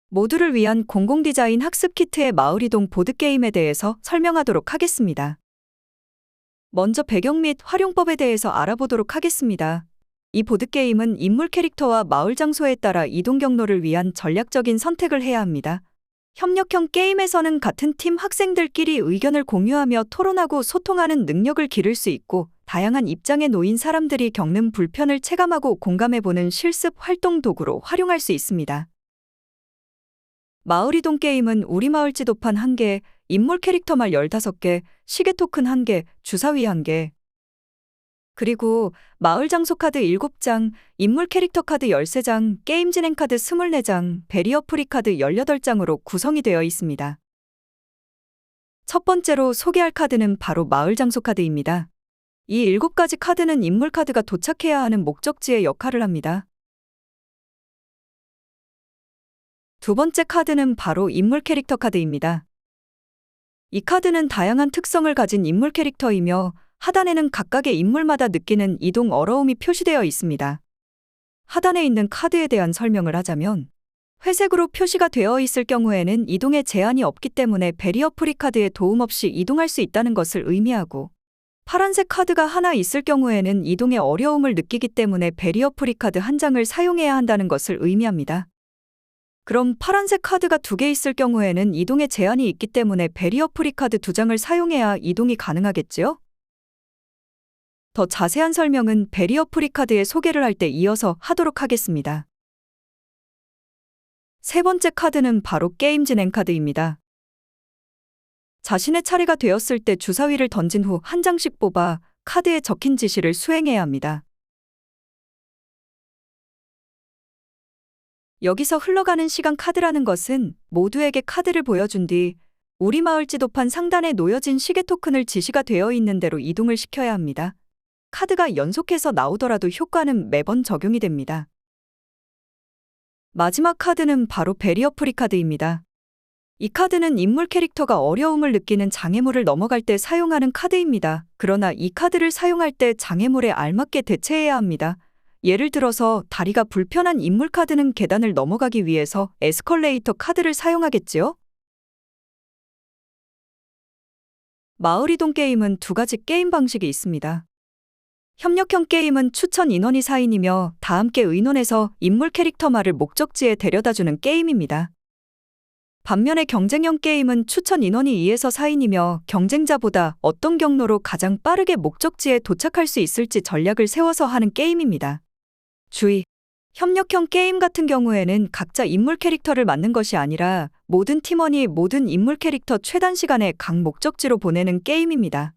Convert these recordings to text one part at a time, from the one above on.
모두를 위한 공공디자인 학습 키트의 마을이동 보드게임에 대해서 설명하도록 하겠습니다. 먼저 배경 및 활용법에 대해서 알아보도록 하겠습니다. 이 보드게임은 인물 캐릭터와 마을 장소에 따라 이동 경로를 위한 전략적인 선택을 해야 합니다. 협력형 게임에서는 같은 팀 학생들끼리 의견을 공유하며 토론하고 소통하는 능력을 기를 수 있고, 다양한 입장에 놓인 사람들이 겪는 불편을 체감하고 공감해보는 실습 활동 도구로 활용할 수 있습니다. 마을이동 게임은 우리마을 지도판 1개, 인물 캐릭터 말 15개, 시계 토큰 1개, 주사위 1개, 그리고 마을 장소 카드 7장, 인물 캐릭터 카드 13장, 게임 진행 카드 24장, 베리어 프리 카드 18장으로 구성이 되어 있습니다. 첫 번째로 소개할 카드는 바로 마을 장소 카드입니다. 이 7가지 카드는 인물 카드가 도착해야 하는 목적지의 역할을 합니다. 두 번째 카드는 바로 인물 캐릭터 카드입니다. 이 카드는 다양한 특성을 가진 인물 캐릭터이며, 하단에는 각각의 인물마다 느끼는 이동 어려움이 표시되어 있습니다. 하단에 있는 카드에 대한 설명을 하자면, 회색으로 표시가 되어 있을 경우에는 이동에 제한이 없기 때문에 베리어 프리 카드의 도움 없이 이동할 수 있다는 것을 의미하고, 파란색 카드가 하나 있을 경우에는 이동에 어려움을 느끼기 때문에 베리어 프리 카드 1장을 사용해야 한다는 것을 의미합니다. 그럼 파란색 카드가 2개 있을 경우에는 이동에 제한이 있기 때문에 베리어 프리 카드 2장을 사용해야 이동이 가능하겠지요? 더 자세한 설명은 베리어 프리 카드의 소개를 할 때 이어서 하도록 하겠습니다. 세 번째 카드는 바로 게임 진행 카드입니다. 자신의 차례가 되었을 때 주사위를 던진 후 1장씩 뽑아 카드에 적힌 지시를 수행해야 합니다. 여기서 흘러가는 시간 카드라는 것은 모두에게 카드를 보여준 뒤 우리 마을 지도판 상단에 놓여진 시계 토큰을 지시가 되어 있는 대로 이동을 시켜야 합니다. 카드가 연속해서 나오더라도 효과는 매번 적용이 됩니다. 마지막 카드는 바로 베리어 프리 카드입니다. 이 카드는 인물 캐릭터가 어려움을 느끼는 장애물을 넘어갈 때 사용하는 카드입니다. 그러나 이 카드를 사용할 때 장애물에 알맞게 대처해야 합니다. 예를 들어서 다리가 불편한 인물 카드는 계단을 넘어가기 위해서 에스컬레이터 카드를 사용하겠지요? 마을이동 게임은 2가지 게임 방식이 있습니다. 협력형 게임은 추천 인원이 4인이며 다 함께 의논해서 인물 캐릭터 말을 목적지에 데려다주는 게임입니다. 반면에 경쟁형 게임은 추천 인원이 2에서 4인이며 경쟁자보다 어떤 경로로 가장 빠르게 목적지에 도착할 수 있을지 전략을 세워서 하는 게임입니다. 주의! 협력형 게임 같은 경우에는 각자 인물 캐릭터를 맡는 것이 아니라 모든 팀원이 모든 인물 캐릭터 최단 시간에 각 목적지로 보내는 게임입니다.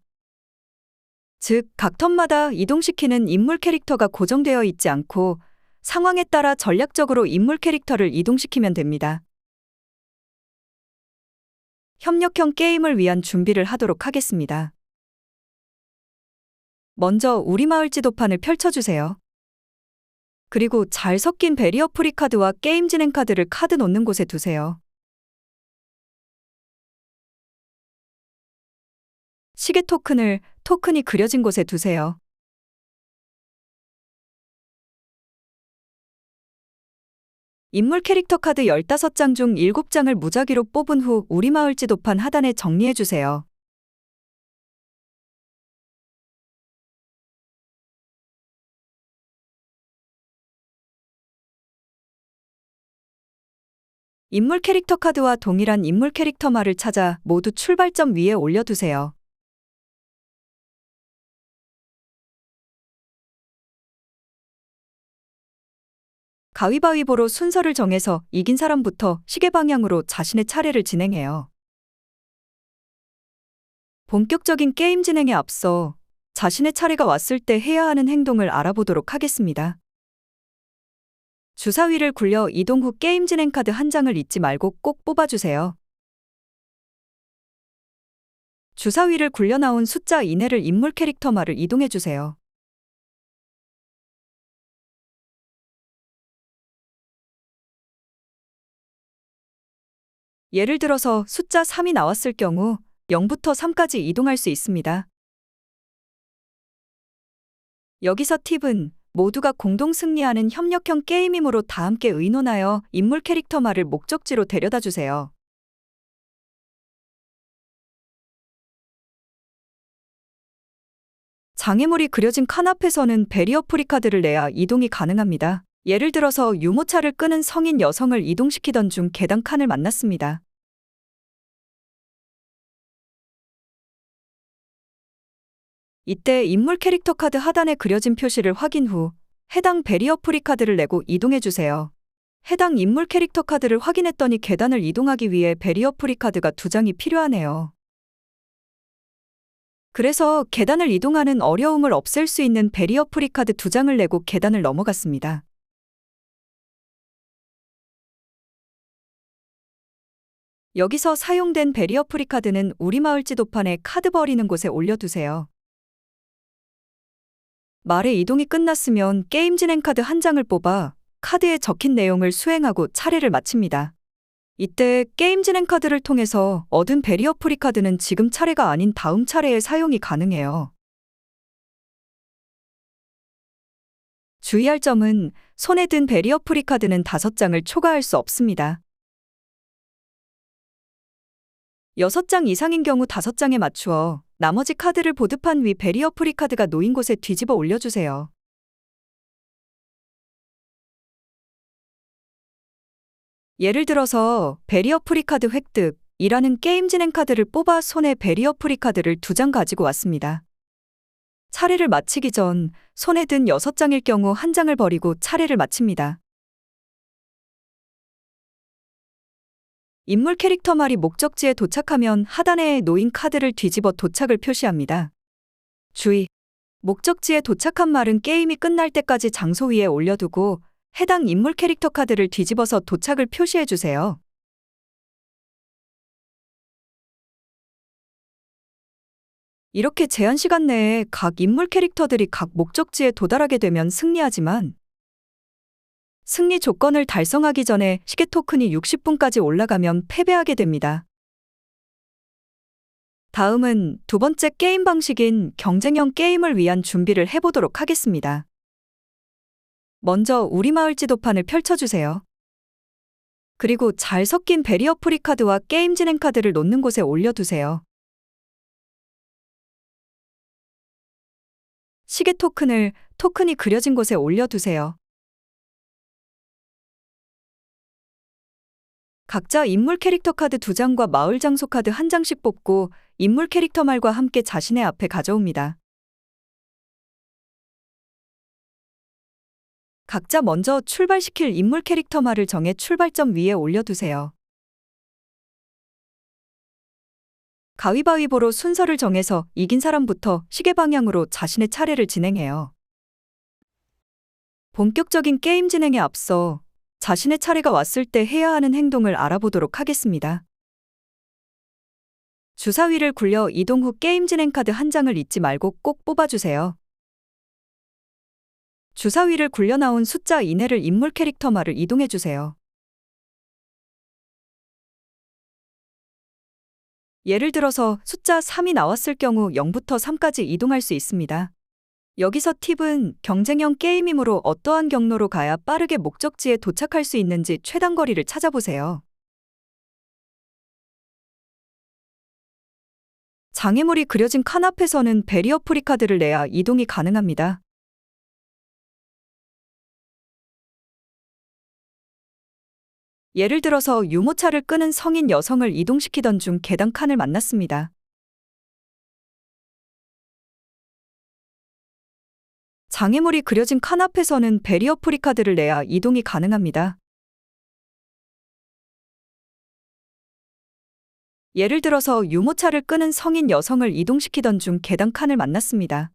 즉, 각 턴마다 이동시키는 인물 캐릭터가 고정되어 있지 않고 상황에 따라 전략적으로 인물 캐릭터를 이동시키면 됩니다. 협력형 게임을 위한 준비를 하도록 하겠습니다. 먼저 우리 마을 지도판을 펼쳐주세요. 그리고 잘 섞인 베리어 프리 카드와 게임 진행 카드를 카드 놓는 곳에 두세요. 시계 토큰을 토큰이 그려진 곳에 두세요. 인물 캐릭터 카드 15장 중 7장을 무작위로 뽑은 후 우리 마을 지도판 하단에 정리해주세요. 인물 캐릭터 카드와 동일한 인물 캐릭터 말을 찾아 모두 출발점 위에 올려두세요. 가위바위보로 순서를 정해서 이긴 사람부터 시계 방향으로 자신의 차례를 진행해요. 본격적인 게임 진행에 앞서 자신의 차례가 왔을 때 해야 하는 행동을 알아보도록 하겠습니다. 주사위를 굴려 이동 후 게임 진행 카드 1장을 잊지 말고 꼭 뽑아주세요. 주사위를 굴려 나온 숫자 이내를 인물 캐릭터 말을 이동해주세요. 예를 들어서 숫자 3이 나왔을 경우 0부터 3까지 이동할 수 있습니다. 여기서 팁은 모두가 공동 승리하는 협력형 게임이므로 다 함께 의논하여 인물 캐릭터 말을 목적지로 데려다 주세요. 장애물이 그려진 칸 앞에서는 베리어 프리카드를 내야 이동이 가능합니다. 예를 들어서 유모차를 끄는 성인 여성을 이동시키던 중 계단 칸을 만났습니다. 이때 인물 캐릭터 카드 하단에 그려진 표시를 확인 후 해당 베리어 프리카드를 내고 이동해 주세요. 해당 인물 캐릭터 카드를 확인했더니 계단을 이동하기 위해 베리어 프리카드가 2장이 필요하네요. 그래서 계단을 이동하는 어려움을 없앨 수 있는 베리어 프리카드 2장을 내고 계단을 넘어갔습니다. 여기서 사용된 베리어 프리카드는 우리 마을 지도판에 카드 버리는 곳에 올려두세요. 말의 이동이 끝났으면 게임 진행 카드 1장을 뽑아 카드에 적힌 내용을 수행하고 차례를 마칩니다. 이때 게임 진행 카드를 통해서 얻은 베리어 프리카드는 지금 차례가 아닌 다음 차례에 사용이 가능해요. 주의할 점은 손에 든 베리어 프리카드는 5장을 초과할 수 없습니다. 6장 이상인 경우 5장에 맞추어 나머지 카드를 보드판 위 베리어 프리카드가 놓인 곳에 뒤집어 올려주세요. 예를 들어서 베리어 프리카드 획득이라는 게임 진행 카드를 뽑아 손에 베리어 프리카드를 2장 가지고 왔습니다. 차례를 마치기 전 손에 든 6장일 경우 1장을 버리고 차례를 마칩니다. 인물 캐릭터 말이 목적지에 도착하면 하단에 놓인 카드를 뒤집어 도착을 표시합니다. 주의! 목적지에 도착한 말은 게임이 끝날 때까지 장소 위에 올려두고 해당 인물 캐릭터 카드를 뒤집어서 도착을 표시해주세요. 이렇게 제한 시간 내에 각 인물 캐릭터들이 각 목적지에 도달하게 되면 승리하지만 승리 조건을 달성하기 전에 시계 토큰이 60분까지 올라가면 패배하게 됩니다. 다음은 2번째 게임 방식인 경쟁형 게임을 위한 준비를 해보도록 하겠습니다. 먼저 우리 마을 지도판을 펼쳐주세요. 그리고 잘 섞인 베리어 프리카드와 게임 진행 카드를 놓는 곳에 올려두세요. 시계 토큰이 그려진 곳에 올려두세요. 각자 인물 캐릭터 카드 2장과 마을 장소 카드 1장씩 뽑고 인물 캐릭터 말과 함께 자신의 앞에 가져옵니다. 각자 먼저 출발시킬 인물 캐릭터 말을 정해 출발점 위에 올려두세요. 가위바위보로 순서를 정해서 이긴 사람부터 시계 방향으로 자신의 차례를 진행해요. 본격적인 게임 진행에 앞서 자신의 차례가 왔을 때 해야 하는 행동을 알아보도록 하겠습니다. 주사위를 굴려 이동 후 게임 진행 카드 1장을 잊지 말고 꼭 뽑아주세요. 주사위를 굴려 나온 숫자 이내를 인물 캐릭터 말을 이동해주세요. 예를 들어서 숫자 3이 나왔을 경우 0부터 3까지 이동할 수 있습니다. 여기서 팁은 경쟁형 게임이므로 어떠한 경로로 가야 빠르게 목적지에 도착할 수 있는지 최단 거리를 찾아보세요. 장애물이 그려진 칸 앞에서는 베리어 프리카드를 내야 이동이 가능합니다. 예를 들어서 유모차를 끄는 성인 여성을 이동시키던 중 계단 칸을 만났습니다. 장애물이 그려진 칸 앞에서는 베리어 프리카드를 내야 이동이 가능합니다. 예를 들어서 유모차를 끄는 성인 여성을 이동시키던 중 계단 칸을 만났습니다.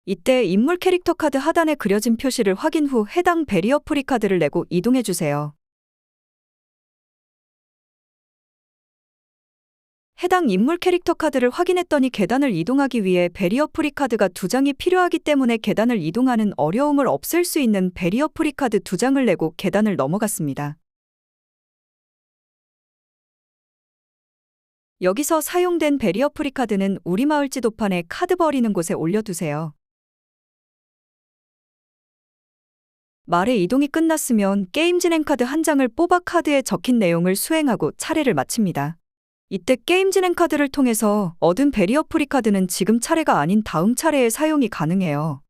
이때 인물 캐릭터 카드 하단에 그려진 표시를 확인 후 해당 베리어 프리카드를 내고 이동해주세요. 해당 인물 캐릭터 카드를 확인했더니 계단을 이동하기 위해 베리어 프리카드가 2장이 필요하기 때문에 계단을 이동하는 어려움을 없앨 수 있는 베리어 프리카드 2장을 내고 계단을 넘어갔습니다. 여기서 사용된 베리어 프리카드는 우리 마을 지도판에 카드 버리는 곳에 올려두세요. 말의 이동이 끝났으면 게임 진행 카드 한 장을 뽑아 카드에 적힌 내용을 수행하고 차례를 마칩니다. 이때 게임 진행 카드를 통해서 얻은 베리어 프리카드는 지금 차례가 아닌 다음 차례에 사용이 가능해요.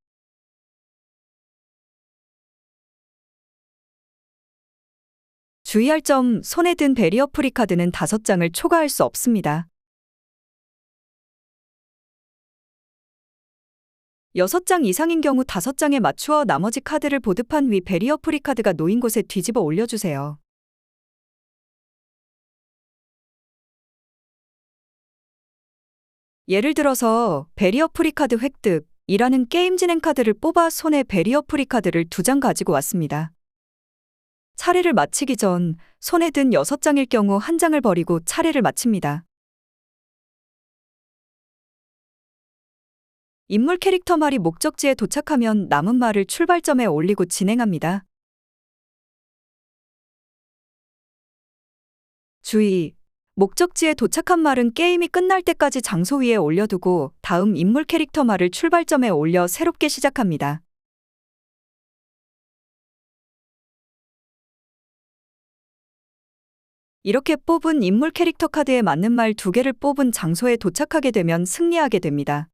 주의할 점, 손에 든 베리어 프리카드는 5장을 초과할 수 없습니다. 6장 이상인 경우 5장에 맞추어 나머지 카드를 보드판 위 베리어 프리카드가 놓인 곳에 뒤집어 올려주세요. 예를 들어서 베리어 프리카드 획득이라는 게임 진행 카드를 뽑아 손에 베리어 프리카드를 2장 가지고 왔습니다. 차례를 마치기 전 손에 든 6장일 경우 1장을 버리고 차례를 마칩니다. 인물 캐릭터 말이 목적지에 도착하면 남은 말을 출발점에 올리고 진행합니다. 주의! 목적지에 도착한 말은 게임이 끝날 때까지 장소 위에 올려두고 다음 인물 캐릭터 말을 출발점에 올려 새롭게 시작합니다. 이렇게 뽑은 인물 캐릭터 카드에 맞는 말 2개를 뽑은 장소에 도착하게 되면 승리하게 됩니다.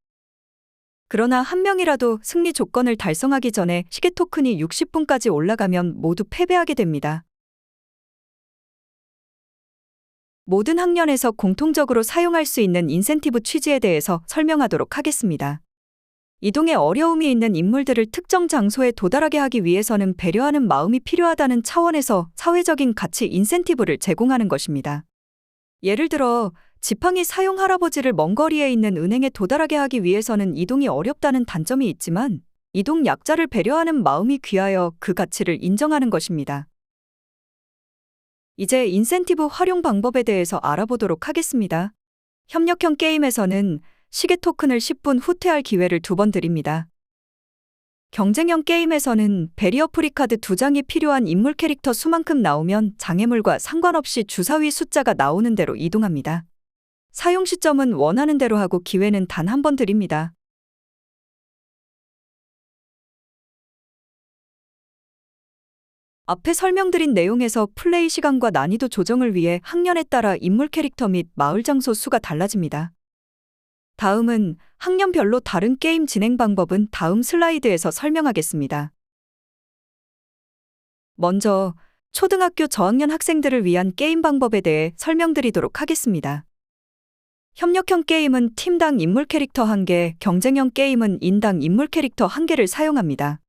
그러나 한 명이라도 승리 조건을 달성하기 전에 시계 토큰이 60분까지 올라가면 모두 패배하게 됩니다. 모든 학년에서 공통적으로 사용할 수 있는 인센티브 취지에 대해서 설명하도록 하겠습니다. 이동에 어려움이 있는 인물들을 특정 장소에 도달하게 하기 위해서는 배려하는 마음이 필요하다는 차원에서 사회적인 가치 인센티브를 제공하는 것입니다. 예를 들어 지팡이 사용 할아버지를 먼 거리에 있는 은행에 도달하게 하기 위해서는 이동이 어렵다는 단점이 있지만 이동 약자를 배려하는 마음이 귀하여 그 가치를 인정하는 것입니다. 이제 인센티브 활용 방법에 대해서 알아보도록 하겠습니다. 협력형 게임에서는 시계 토큰을 10분 후퇴할 기회를 2번 드립니다. 경쟁형 게임에서는 베리어 프리카드 2장이 필요한 인물 캐릭터 수만큼 나오면 장애물과 상관없이 주사위 숫자가 나오는 대로 이동합니다. 사용 시점은 원하는 대로 하고 기회는 단 1번 드립니다. 앞에 설명드린 내용에서 플레이 시간과 난이도 조정을 위해 학년에 따라 인물 캐릭터 및 마을 장소 수가 달라집니다. 다음은 학년별로 다른 게임 진행 방법은 다음 슬라이드에서 설명하겠습니다. 먼저 초등학교 저학년 학생들을 위한 게임 방법에 대해 설명드리도록 하겠습니다. 협력형 게임은 팀당 인물 캐릭터 1개, 경쟁형 게임은 인당 인물 캐릭터 1개를 사용합니다.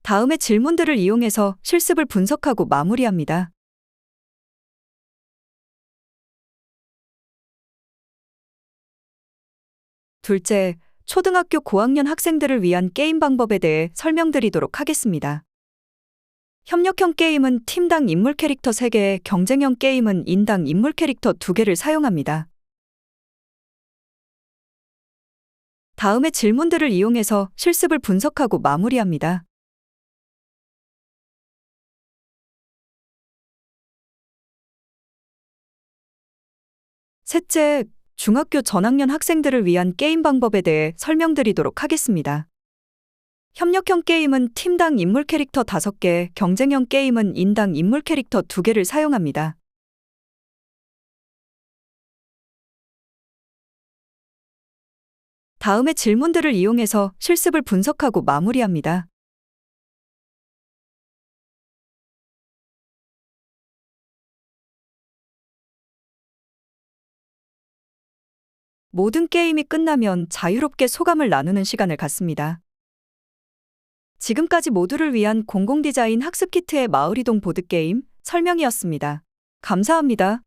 다음의 질문들을 이용해서 실습을 분석하고 마무리합니다. 둘째, 초등학교 고학년 학생들을 위한 게임 방법에 대해 설명드리도록 하겠습니다. 협력형 게임은 팀당 인물 캐릭터 3개, 경쟁형 게임은 인당 인물 캐릭터 2개를 사용합니다. 다음의 질문들을 이용해서 실습을 분석하고 마무리합니다. 셋째, 중학교 전학년 학생들을 위한 게임 방법에 대해 설명드리도록 하겠습니다. 협력형 게임은 팀당 인물 캐릭터 5개, 경쟁형 게임은 인당 인물 캐릭터 2개를 사용합니다. 다음의 질문들을 이용해서 실습을 분석하고 마무리합니다. 모든 게임이 끝나면 자유롭게 소감을 나누는 시간을 갖습니다. 지금까지 모두를 위한 공공디자인 학습 키트의 마을이동 보드게임 설명이었습니다. 감사합니다.